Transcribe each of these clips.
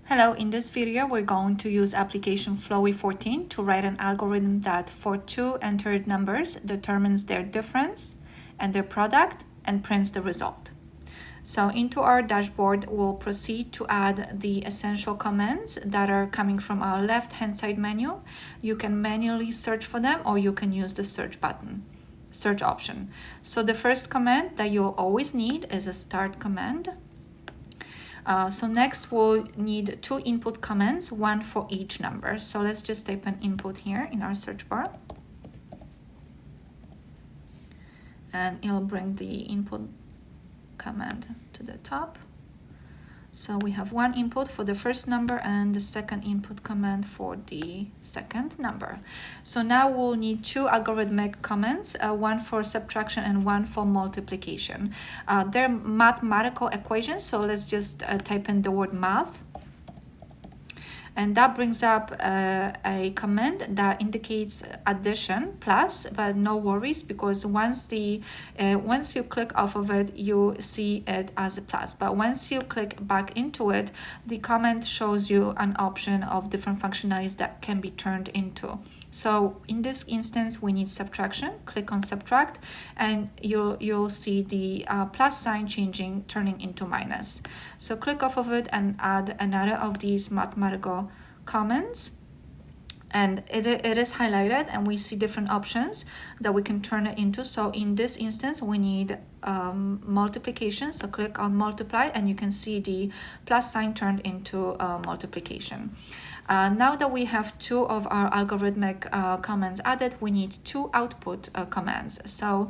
Hello, in this video we're going to use application Flowy14 to write an algorithm that for two entered numbers determines their difference and their product and prints the result. So into our dashboard we'll proceed to add the essential commands that are coming from our left hand side menu. You can manually search for them or you can use the search option. So the first command that you'll always need is a start command. So next we'll need two input commands, one for each number. So let's just type an input here in our search bar. And it'll bring the input command to the top. So we have one input for the first number and the second input command for the second number. So now we'll need two algorithmic commands, one for subtraction and one for multiplication. They're mathematical equations, so let's just type in the word math. And that brings up a command that indicates addition plus, but no worries because once you click off of it, you see it as a plus. But once you click back into it, the command shows you an option of different functionalities that can be turned into. So in this instance, we need subtraction. Click on subtract, and you'll see the plus sign turning into minus. So click off of it and add another of these mathematical commands. And it is highlighted, and we see different options that we can turn it into. So in this instance, we need multiplication. So click on multiply, and you can see the plus sign turned into multiplication. Now that we have two of our algorithmic commands added, we need two output commands. So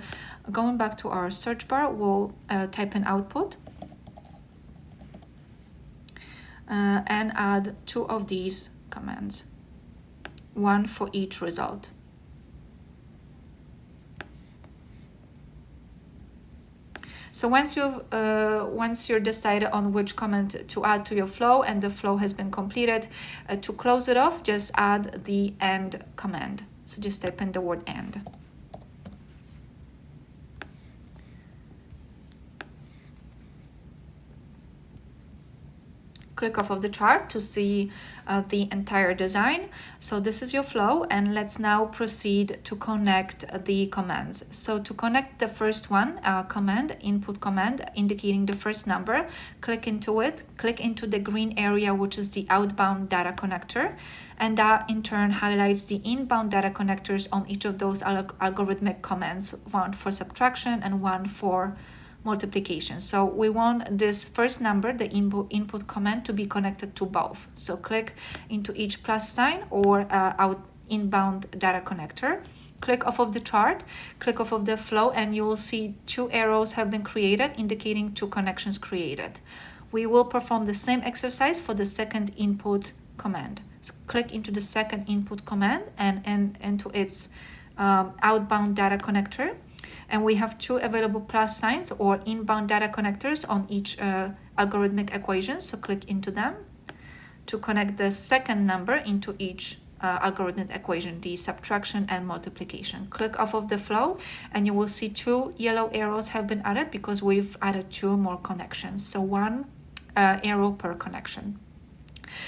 going back to our search bar, we'll type in output and add two of these commands, one for each result. So once you're decided on which command to add to your flow and the flow has been completed, to close it off, just add the AND command. So just type in the word AND. Click off of the chart to see the entire design. So this is your flow, and let's now proceed to connect the commands. So to connect the first one, input command indicating the first number, click into it, click into the green area, which is the outbound data connector, and that in turn highlights the inbound data connectors on each of those algorithmic commands, one for subtraction and one for multiplication. So we want this first number, the input command, to be connected to both. So click into each plus sign or inbound data connector. Click off of the chart, click off of the flow, and you will see two arrows have been created indicating two connections created. We will perform the same exercise for the second input command. So click into the second input command and into its outbound data connector. And we have two available plus signs or inbound data connectors on each algorithmic equation. So click into them to connect the second number into each algorithmic equation, the subtraction and multiplication. Click off of the flow, and you will see two yellow arrows have been added because we've added two more connections. So one arrow per connection.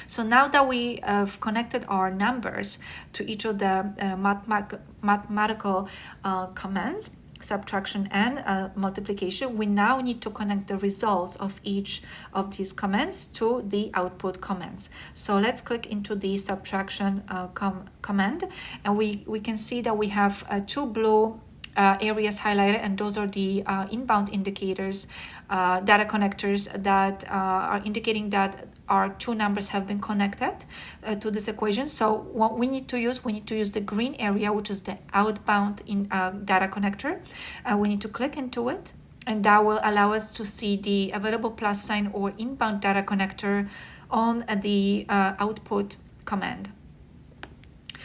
So now that we have connected our numbers to each of the mathematical commands, subtraction and multiplication, we now need to connect the results of each of these commands to the output commands. So let's click into the subtraction command, and we can see that we have two blue areas highlighted, and those are the inbound indicators, data connectors that are indicating that our two numbers have been connected to this equation. So what we need to use the green area, which is the outbound data connector. We need to click into it, and that will allow us to see the available plus sign or inbound data connector on the output command.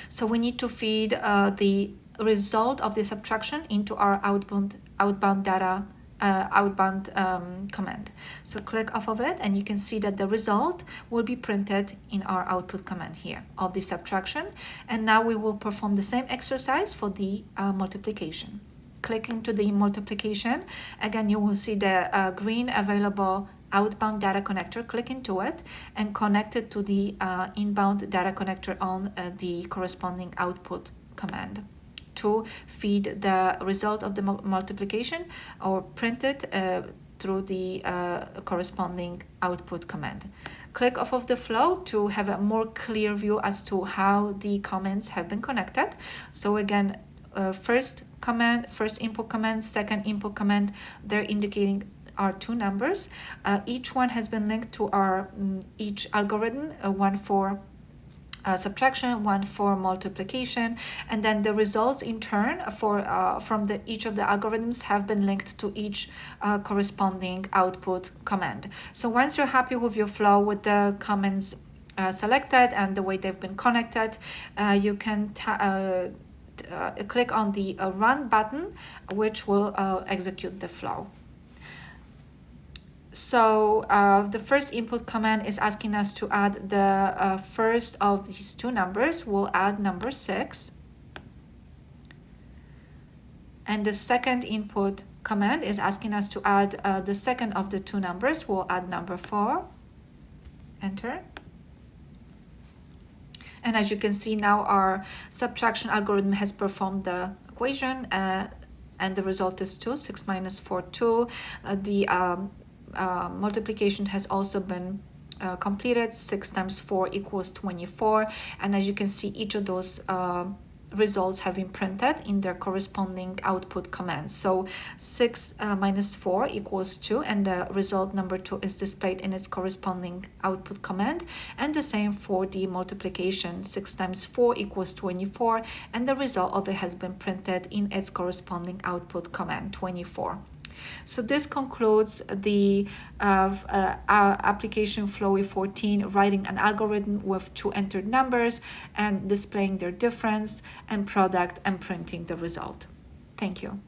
So we need to feed the result of the subtraction into our outbound command. So click off of it, and you can see that the result will be printed in our output command here of the subtraction. And now we will perform the same exercise for the multiplication. Click into the multiplication. Again, you will see the green available outbound data connector, click into it and connect it to the inbound data connector on the corresponding output command to feed the result of the multiplication or print it through the corresponding output command. Click off of the flow to have a more clear view as to how the comments have been connected. So again, first input command, second input command, they're indicating our two numbers. Each one has been linked to our each algorithm, one for subtraction, one for multiplication, and then the results in turn for from each of the algorithms have been linked to each corresponding output command. So once you're happy with your flow with the comments selected and the way they've been connected, you can click on the run button, which will execute the flow. So the first input command is asking us to add the first of these two numbers. We'll add number 6. And the second input command is asking us to add the second of the two numbers. We'll add number 4. Enter. And as you can see now, our subtraction algorithm has performed the equation and the result is 2. 6 minus 4, 2. Multiplication has also been completed. 6 times 4 equals 24, and as you can see, each of those results have been printed in their corresponding output commands. So 6 minus 4 equals 2, and the result number 2 is displayed in its corresponding output command, and the same for the multiplication. 6 times 4 equals 24, and the result of it has been printed in its corresponding output command, 24. So this concludes the application Flowy14, writing an algorithm with two entered numbers and displaying their difference and product and printing the result. Thank you.